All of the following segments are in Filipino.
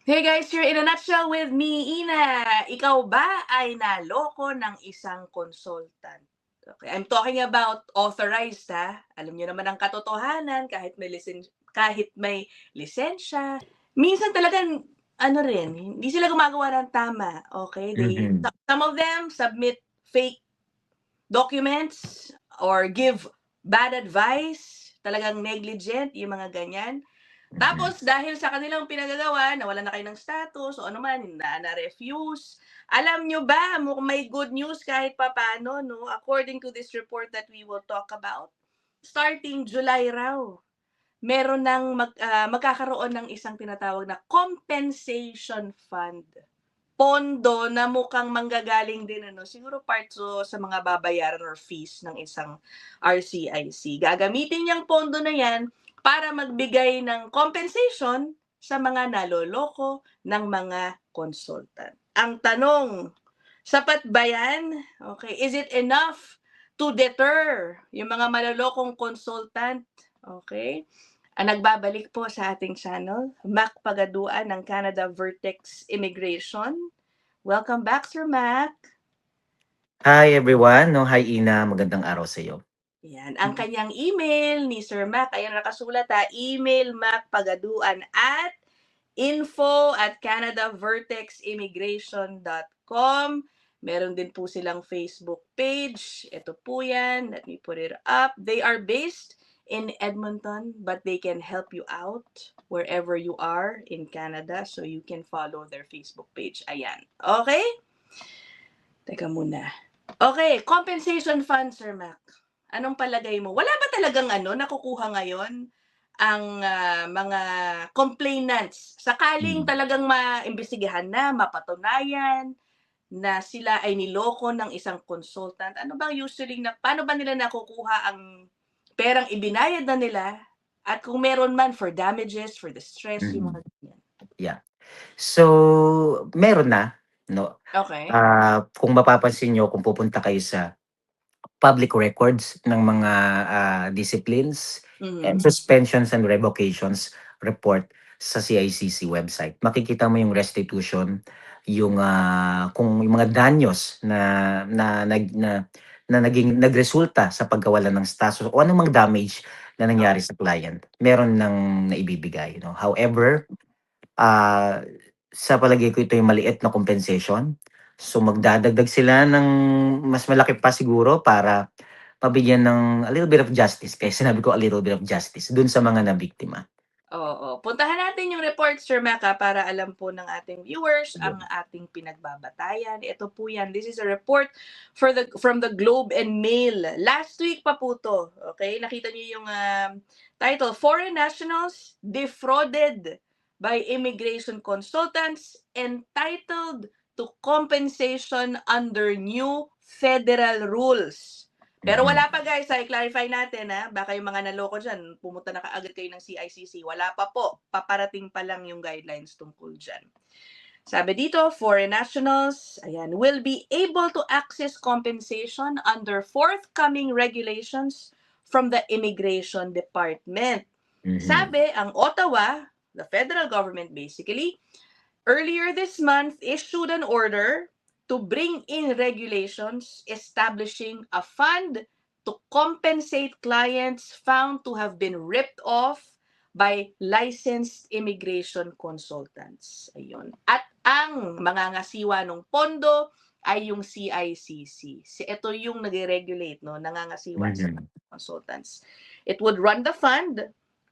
Hey guys, you're in a nutshell with me, Ina. Ikaw ba ay naloko ng isang consultant? Okay, I'm talking about authorized ha. Alam niyo naman ang katotohanan kahit may lisensya. Minsan talagang ano rin, hindi sila gumagawa ng tama. Okay? Mhm. Some of them submit fake documents or give bad advice, talagang negligent, yung mga ganyan. Tapos dahil sa kanilang pinagagawa, nawalan na kayo ng status o ano man, na-refuse. Alam nyo ba, may good news kahit papano, no? According to this report that we will talk about, starting July raw, meron magkakaroon ng isang tinatawag na compensation fund. Pondo na mukhang manggagaling din, siguro part sa mga babayaran or fees ng isang RCIC. Gagamitin niyang pondo na yan para magbigay ng compensation sa mga naloloko ng mga consultant. Ang tanong, sapat ba yan? Okay, is it enough to deter yung mga malolokong consultant? Okay? Nagbabalik po sa ating channel, Mac Pagaduan ng Canada Vertex Immigration. Welcome back, Sir Mac. Hi everyone, no? Hi Ina, magandang araw sa iyo. Yan, ang kanyang email ni Sir Mac, ayan nakasulat email macpagaduan@info@canadaverteximmigration.com. Meron din po silang Facebook page. Ito po yan. Let me put it up. They are based in Edmonton, but they can help you out wherever you are in Canada. So you can follow their Facebook page. Ayan. Okay? Teka muna. Okay, compensation fund, Sir Mac. Anong palagay mo? Wala ba talagang nakukuha ngayon ang mga complainants? Sakaling talagang maimbestigahan na, mapatunayan na sila ay niloko ng isang consultant. Ano bang paano ba nila nakukuha ang perang ibinayad na nila? At kung meron man for damages, for distress, yung mga ganyan. Yeah. So, meron na, no? Okay. Kung mapapansin nyo, kung pupunta kayo sa public records ng mga disciplines and suspensions and revocations report sa CICC website, makikita mo yung restitution, yung kung yung mga danyos na naging nagresulta sa pagkawalan ng status o anumang damage na nangyari sa client, meron nang naibibigay, no? However, sa palagay ko ito yung maliit na compensation. So magdadagdag sila ng mas malaki pa siguro para mabigyan ng a little bit of justice. Kaya sinabi ko a little bit of justice dun sa mga nabiktima. Oo. Puntahan natin yung report, Sir Maka, para alam po ng ating viewers ang ating pinagbabatayan. Ito po yan. This is a report from the Globe and Mail. Last week pa po to. Okay? Nakita niyo yung title, Foreign Nationals Defrauded by Immigration Consultants Entitled to Compensation Under New Federal Rules. Pero wala pa guys, i-clarify natin baka yung mga naloko dyan, pumunta na kaagad kayo ng CICC. Wala pa po, paparating pa lang yung guidelines tungkol dyan. Sabi dito, foreign nationals, will be able to access compensation under forthcoming regulations from the Immigration Department. Sabi, ang Ottawa, the federal government basically, earlier this month issued an order to bring in regulations establishing a fund to compensate clients found to have been ripped off by licensed immigration consultants. Ayun. At ang mangangasiwa ng pondo ay yung CICC. Ito yung nag-regulate, nangangasiwa sa consultants. It would run the fund,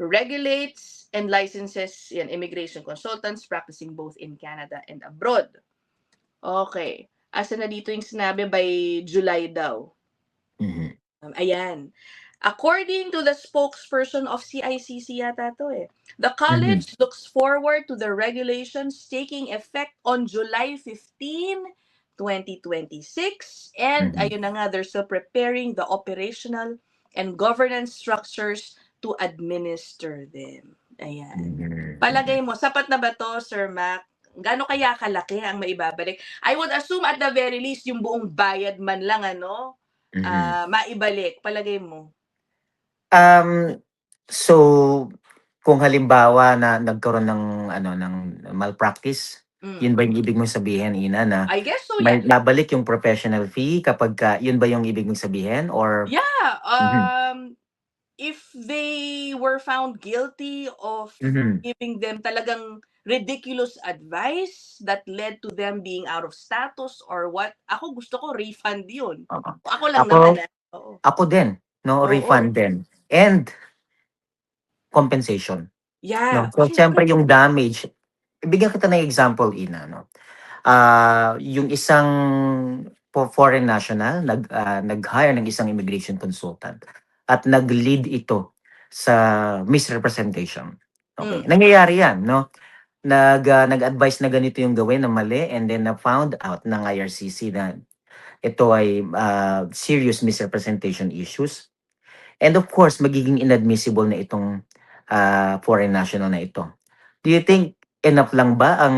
regulates and licenses immigration consultants practicing both in Canada and abroad. Okay. Asa na dito yung sinabi by July daw? Ayan. According to the spokesperson of CICC yata to the college looks forward to the regulations taking effect on July 15, 2026. And ayun na nga, they're still preparing the operational and governance structures to administer them. Ayan. Palagay mo, sapat na ba to, Sir Mac? Gaano kaya kalaki ang maibabalik? I would assume at the very least, yung buong bayad man lang, maibalik. Palagay mo? So, kung halimbawa na nagkaroon ng ano, ng malpractice, yun Mm. ba yung ibig mong sabihin, Ina, na I guess so, may yeah. babalik yung professional fee kapagka yun ba yung ibig mong sabihin or Yeah, mhm, if they were found guilty of mhm, giving them talagang ridiculous advice that led to them being out of status or what, ako gusto ko refund yun. oo. Ako lang naman, Ako oo. ako din, 'no, Oo. refund din and compensation, 'no. Yeah, So, siyempre. siyempre yung damage bigyan kita ng example, Ina, 'no. Yung isang foreign national nag-hire ng isang immigration consultant at nag-lead ito sa misrepresentation. Okay, Mm. nangyayari 'yan, 'no? Nag-advise na ganito yung gawin na mali and then na-found out ng IRCC na ito ay, serious misrepresentation issues. And of course, magiging inadmissible na itong, foreign national na ito. Do you think enough lang ba ang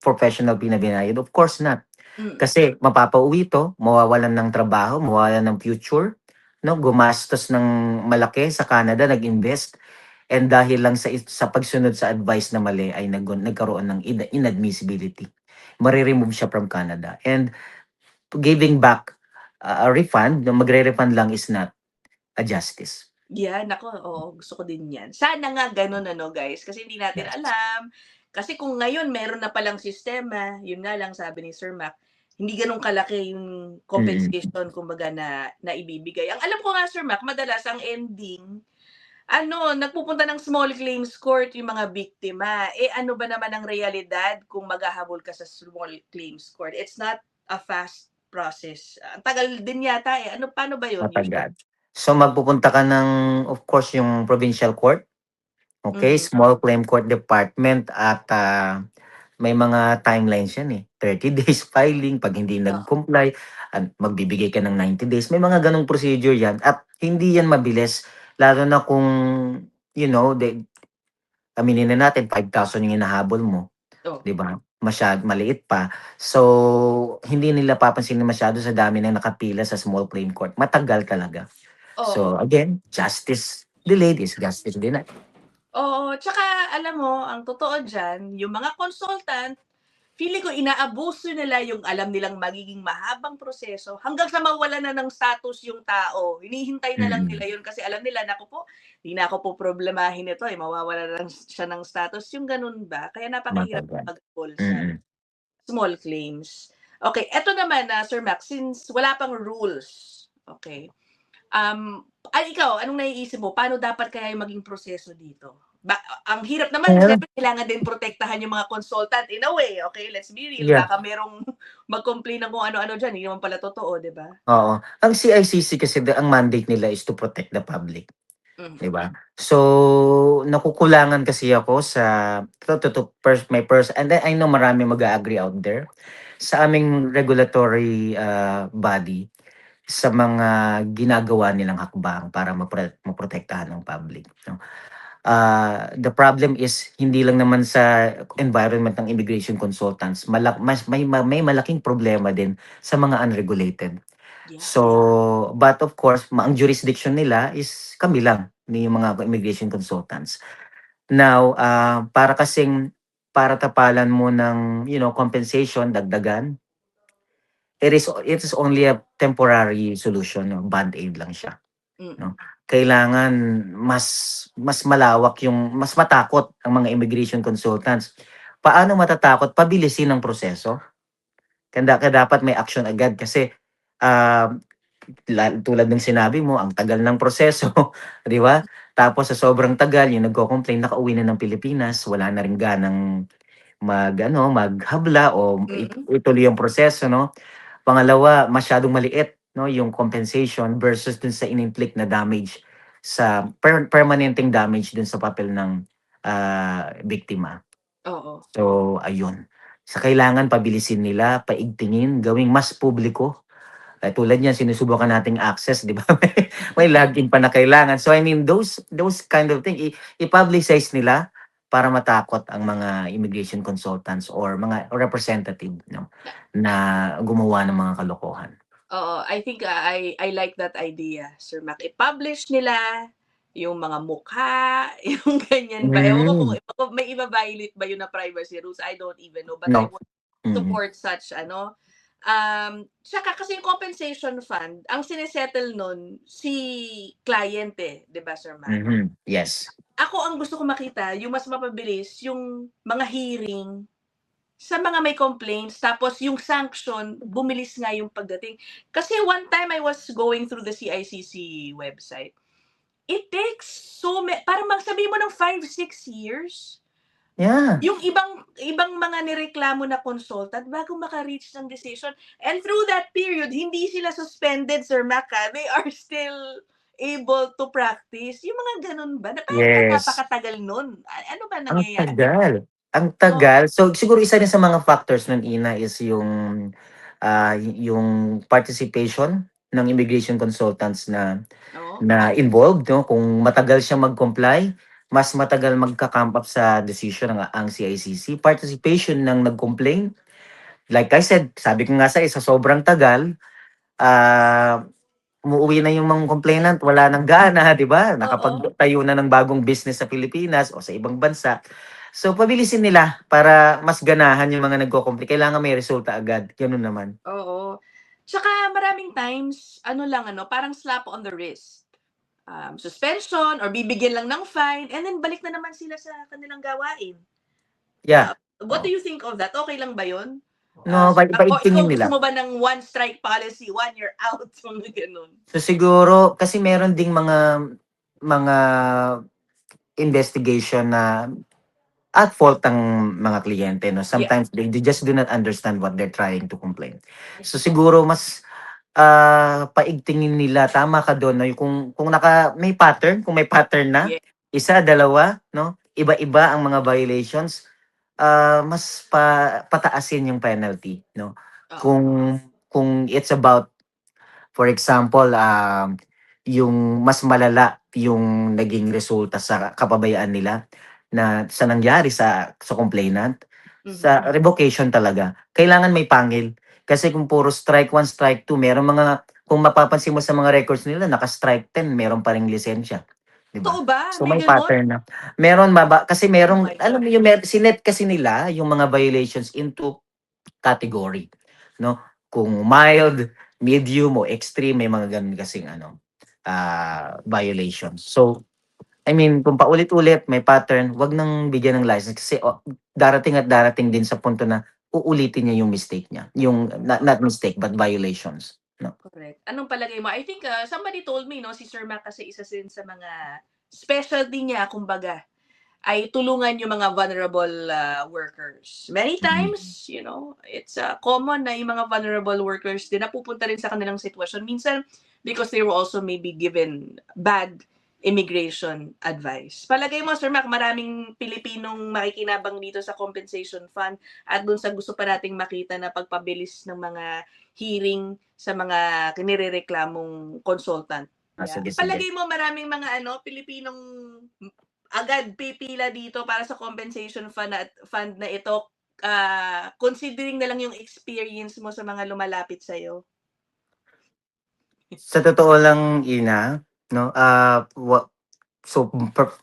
professional fee na binayad? Of course not. Mm. Kasi mapapauwi 'to, mawawalan ng trabaho, mawawalan ng future, 'no? Gumastos ng malaki sa Canada, nag-invest, and dahil lang sa pagsunod sa advice na mali ay nagkaroon ng inadmissibility. Mare-remove siya from Canada and giving back, a refund, na magre-refund lang is not a justice. Yeah, naku, oo, gusto ko din 'yan. Sana nga gano'n ano, guys, kasi hindi natin Yes. alam. Kasi kung ngayon meron na palang sistema, yun nga lang sabi ni Sir Mac, hindi gano'n kalaki yung Mm. compensation kumbaga na naibibigay. Ang alam ko nga, Sir Mac, madalas ang ending, ano, nagpupunta ng small claims court yung mga biktima. Eh, ano ba naman ang realidad kung maghahabol ka sa small claims court? It's not a fast process. Ang tagal din yata, eh. Ano, paano ba yun usually? Matagal. So magpupunta ka ng of course yung provincial court, okay, Mhm. small claim court department at, may mga timelines yan, eh, 30 days filing 'pag hindi Oo. nag-comply magbibigay ka ng 90 days, may mga gano'ng procedure yan at hindi yan mabilis lalo na kung, you know, aminin na natin 5,000 yung hinahabol mo, Oh. 'di ba? Maliit pa. So, hindi nila papansinin masyado sa dami ng nakapila sa small claim court, matagal talaga. So, Oo. again, justice delayed is justice denied. Oo, tsaka alam mo ang totoo diyan, yung mga consultant, feeling ko inaabuso nila yung alam nilang magiging mahabang proseso hanggang sa mawalan na ng status yung tao. Hinihintay na lang Mm, nila yun kasi alam nila, "Naku po, 'di na ako poproblemahin nito, eh, mawawalan na lang siya ng status." Yung gano'n ba, kaya napakahirap matagal. mag-habol sa Mm. small claims. Okay, eto naman, Sir Max, since wala pang rules, okay. Ay ikaw, anong naiisip mo, paano dapat kaya yung maging proseso dito? Ang hirap naman Well, siyempre kailangan din protektahan yung mga consultant in a way, okay, let's be real, yeah, baka merong mag-complain ng kung ano-ano diyan, hindi naman pala totoo, 'di ba? oo. Ang CICC kasi ang mandate nila is to protect the public, Mhm. 'di ba? So, nakukulangan kasi ako sa my and then I know marami mag-a-agree out there sa aming regulatory, body sa mga ginagawa nilang hakbang para maprotektahan ng public, 'no. The problem is hindi lang naman sa environment ng immigration consultants, mas may malaking problema din sa mga unregulated. Yeah. So, but of course, ang jurisdiction nila is kami lang, ni yung mga immigration consultants. Now, para tapalan mo ng, compensation, dagdagan, it is only a temporary solution, no, band-aid lang siya. Mm. 'No? Kailangan mas mas malawak mas matakot ang mga immigration consultants. Paano matatakot? Pabilisin ang proseso. Kaya dapat may action agad kasi, ah, tulad ng sinabi mo, ang tagal ng proseso, 'di ba? Tapos sa sobrang tagal, yung nagko-complain nakauwi na ng Pilipinas, wala na ring ganang maghabla o Mm. ituloy ang proseso, 'no? Pangalawa, masyadong maliit 'no, yung compensation versus dun sa in-inflict na damage sa permanenteng damage dun sa papel ng, biktima. Oo. So, ayun. Kailangan pabilisin nila, paigtingin, gawing mas publiko. Tulad niyan sinusubukan nating access, 'di ba? May login pa na kailangan. So, I mean those kind of thing i-publicize nila para matakot ang mga immigration consultants or mga representative 'no, na gumawa ng mga kalokohan. Oo, I think, I like that idea, Sir Mac. I-publish nila yung mga mukha, yung ganyan ba. Ewan ko Hmm, kung may i-va-violate ba yun na privacy rules, I don't even know, but I no. won't Mm, support such ano. Tsaka kasi yung compensation fund, ang sine-settle nun si client, 'di ba, Sir Mac? yes. Ako ang gusto ko makita yung mas mapabilis yung mga hearing sa mga may complaints, tapos yung sanction, bumilis nga yung pagdating. Kasi one time I was going through the CICC website. It takes parang magsabi mo ng 5-6 years. Yeah. Yung ibang mga nireklamo na consultant bago maka-reach ng decision. And through that period, hindi sila suspended, Sir Mac, they are still able to practice. Yung mga ganun ba? Na paano ba Yes. napakatagal nun? Ano ba Ang nangyayari? tagal. Ang Oo, tagal. So, siguro isa rin sa mga factors nun, Ina, is yung participation ng immigration consultants na oo, na involved, no? Kung matagal siyang mag-comply, mas matagal magka-camp up sa decision ang CICC. Participation ng nag-complain, like I said, sabi ko nga sa sobrang tagal, ah, umuwi na yung mga complainant, wala ng gana, 'di ba? oo. Nakapagtayo na ng bagong business sa Pilipinas o sa ibang bansa. So, pabilisin nila para mas ganahan yung mga nagko-complain. Kailangan may resulta agad, gano'n naman. Oo. Tsaka maraming times, ano lang ano, parang slap on the wrist. Suspension or bibigyan lang ng fine and then balik na naman sila sa kanilang gawain. Yeah, What do oo. you think of that? Okay lang ba yun? No, Sir Mac? O ikaw paigtingin gusto nila. mo ba ng one strike policy, 1 year out, mga ganun? So, siguro kasi meron ding mga investigation na at fault ang mga kliyente, no? Yeah. Sometimes they just do not understand what they're trying to complain. So, Oo. siguro mas paigtingin nila, tama ka dun 'no, yung kung may pattern, kung may pattern na, Yeah. isa, dalawa 'no, iba-iba ang mga violations, mas pataasin yung penalty 'no. Oo. Kung it's about, for example, yung mas malala yung naging resulta sa kapabayaan nila sa nangyari sa complainant, sa Mhm. revocation talaga. Kailangan may pangil. Kasi kung puro strike 1, strike 2, kung mapapansin mo sa mga records nila, naka-strike 10, meron pa ring lisensya, 'di ba? Totoo ba? So May may gano'n? pattern na. Kasi Oh merong my alam God. mo yung sinet kasi nila yung mga violations into category, 'no? Kung mild, medium, o extreme, may mga gano'n kasing violations. So, I mean, kung paulit-ulit may pattern, 'wag nang bigyan ng license kasi darating at darating din sa punto na uulitin niya yung mistake niya, yung not mistake but violations, 'no? Correct. Anong palagay mo? I think, somebody told me 'no, si Sir Mac kasi isa din sa mga specialty niya kumbaga ay tulungan yung mga vulnerable, workers. Many Mm. times, it's, common na yung mga vulnerable workers din napupunta rin sa kanilang sitwasyon. Minsan because they were also maybe given bad immigration advice. Palagay mo, Sir Mac, maraming Pilipinong makikinabang dito sa compensation fund at dun sa gusto pa nating makita na pagpabilis ng mga hearing sa mga kinirereklamong consultant. Yeah. Sige, sige. Palagay mo maraming mga Pilipinong agad pipila dito para sa compensation fund na ito, considering na lang yung experience mo sa mga lumalapit sa'yo? Sa totoo lang, Ina, 'no, so,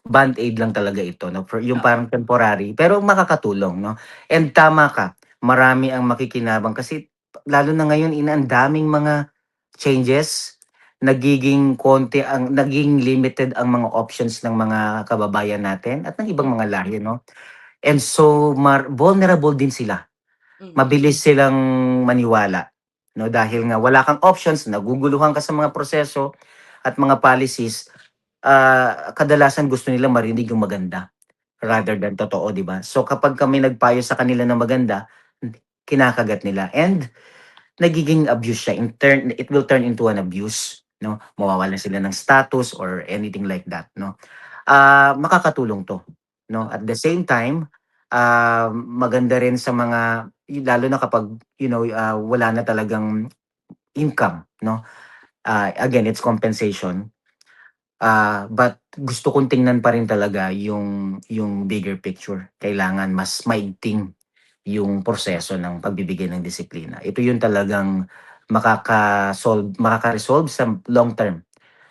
Band-Aid lang talaga ito 'no, yung Oo. parang temporary, pero makakatulong 'no. And tama ka, marami ang makikinabang kasi lalo na ngayon, Ina, ang daming mga changes, naging limited ang mga options ng mga kababayan natin at ng ibang mga Mm, lahi 'no. And so vulnerable din sila, mhm. mabilis silang maniwala 'no, dahil nga wala kang options, naguguluhan ka sa mga proseso at mga policies. Kadalasan gusto nila marinig yung maganda rather Oo, than totoo, 'di ba? So kapag kami nagpayo sa kanila ng maganda, kinakagat nila and nagiging abuse siya. It will turn into an abuse, 'no? Mawawalan sila ng status or anything like that, 'no? Makakatulong 'to, 'no? At oo, the same time, maganda rin sa lalo na kapag, wala na talagang income, 'no? Again, it's compensation. But gusto kong tingnan pa rin talaga yung bigger picture. Kailangan mas maigting yung proseso ng pagbibigay ng disiplina. Ito yung talagang makaka-resolve sa long term.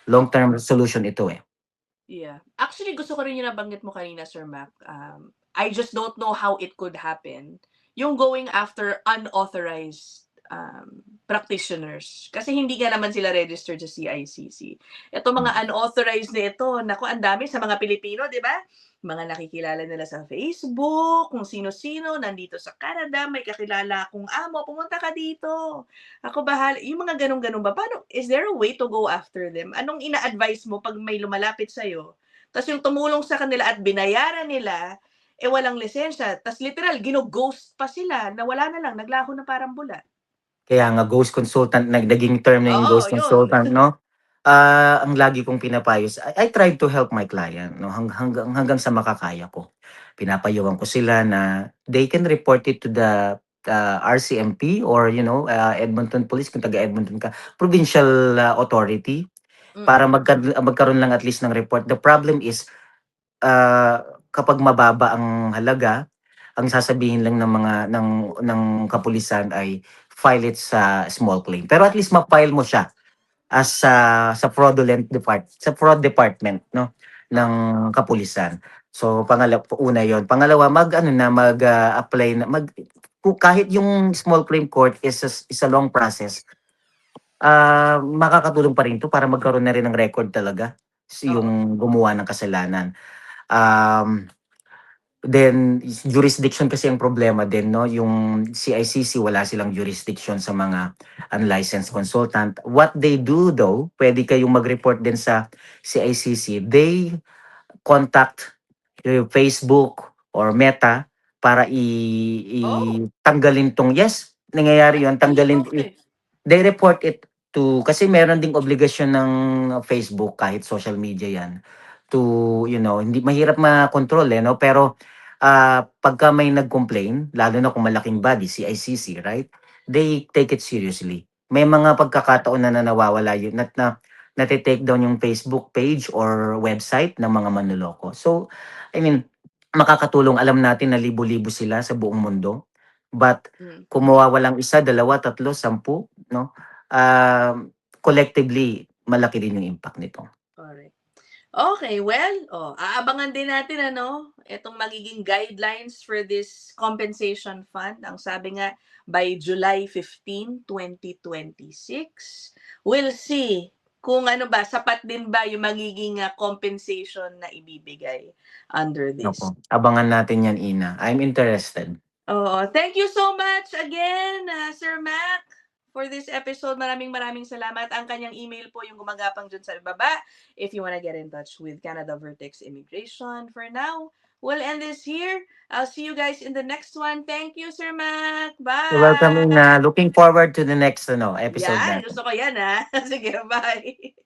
Long oo. term solution ito, eh. Yeah. Actually, gusto ko rin yung nabanggit mo kanina, Sir Mac. I just don't know how it could happen. Yung going after unauthorized practitioners. Kasi hindi nga naman sila registered sa CICC. Ito mga unauthorized na ito, naku, ang dami sa mga Pilipino, di ba? Mga nakikilala nila sa Facebook, kung sino-sino, nandito sa Canada, may kakilala akong amo, pumunta ka dito. Ako bahala. Yung mga ganun-ganun ba? Paano, is there a way to go after them? Anong ina-advise mo pag may lumalapit sa'yo? Tapos yung tumulong sa kanila at binayaran nila, eh walang lisensya. Tapos literal, gino-ghost pa sila na wala na lang, naglaho na parang bula. Kaya nga ghost consultant, naging term na yung Oo, ghost yun. consultant, no? Ang lagi kong pinapayos, I tried to help my client, no? Hanggang sa makakaya ko. Pinapayuhan ko sila na they can report it to the RCMP or, Edmonton Police, kung taga Edmonton ka, provincial authority, para magkaroon lang at least ng report. The problem is, kapag mababa ang halaga, ang sasabihin lang ng mga ng kapulisan ay file it sa small claim. Pero at least ma-file mo siya as sa fraud department, no, ng kapulisan. So una 'yon. Pangalawa, apply na kahit yung small claim court is a long process. Makakatulong pa rin 'to para magkaroon na rin ng record talaga yung gumawa ng kasalanan. Then jurisdiction kasi ang problema din, no, yung CICC wala silang jurisdiction sa mga unlicensed consultant. What they do though, pwede kayong mag-report din sa CICC. They contact Facebook or Meta para tanggalin tong, yes, nangyayari yun, tanggalin. They report it to, kasi meron ding obligasyon ng Facebook, kahit social media yan, to, hindi mahirap ma-control, no? Pero pagka may nag-complain, lalo na kung malaking body, CICC, right? They take it seriously. May mga pagkakataon na nawawala yun, nati-take down yung Facebook page or website ng mga manloloko. So, I mean, makakatulong. Alam natin na libo-libo sila sa buong mundo. But kung mawawalang isa, dalawa, tatlo, 10, no? Collectively, malaki din yung impact nito. Correct. Okay, well, aabangan din natin itong magiging guidelines for this compensation fund. Ang sabi nga by July 15, 2026. We'll see kung sapat din ba yung magiging compensation na ibibigay under this. Opo. Abangan natin yan, Ina. I'm interested. Thank you so much again, Sir Mac, for this episode. Maraming salamat. Ang kanyang email po yung gumagapang dyan sa baba if you wanna get in touch with Canada Vertex Immigration. For now, we'll end this here. I'll see you guys in the next one. Thank you, Sir Mac. Bye! You're welcome, Ina. Looking forward to the next episode Yan, natin. gusto ko yan, ha? Sige, bye!